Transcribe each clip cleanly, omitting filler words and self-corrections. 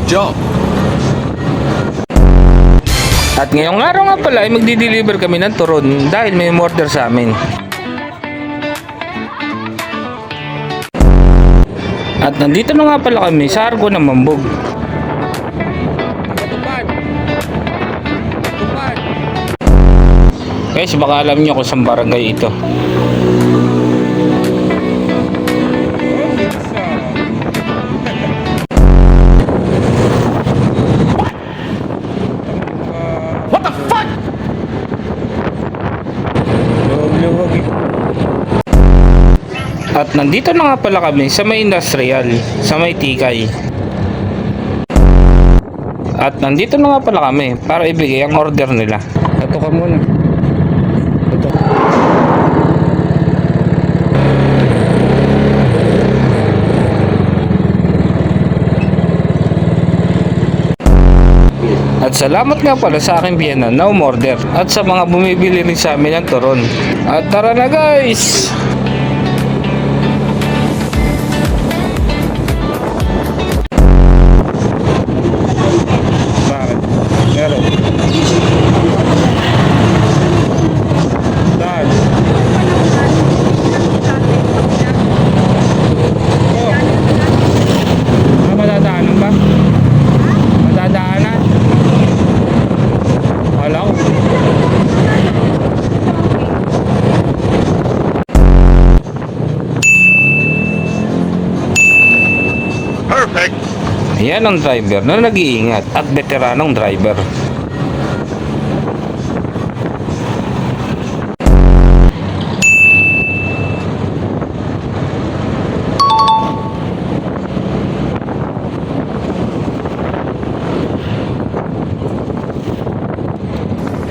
Good job. At ngayong araw nga pala ay magdi-deliver kami ng turon dahil may order sa amin. At nandito na nga pala kami sa Argo ng Mambog. Guys, baka alam nyo kung saan barangay ito. What the fuck? At nandito na nga pala kami sa may industrial, sa may Tikay. At nandito na nga pala kami para ibigay ang order nila. Ito ka muna. Ito. At salamat nga pala sa aking biyanan na umorder at sa mga bumibili rin sa amin ng turon. At tara na guys! Bakit? Meron. Saan? Madadaanan ba? Madadaanan? Wala ko. Perfect. Yan ang driver na nag-iingat at veteranong driver.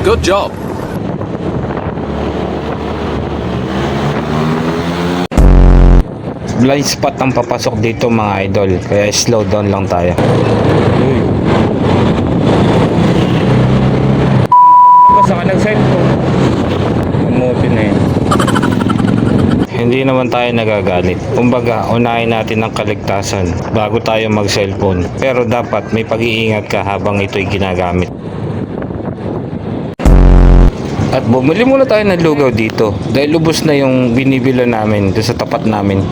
Good job. Blind spot ang papasok dito mga idol, kaya slow down lang tayo. Basta ka nag-cellphone. Umuti na yun. Hindi naman tayo nagagalit. Kumbaga, unahin natin ang kaligtasan bago tayo mag-cellphone. Pero dapat may pag-iingat ka habang ito'y ginagamit. At bumili muna tayo ng lugaw dito dahil lubos na yung binibila namin doon sa tapat namin.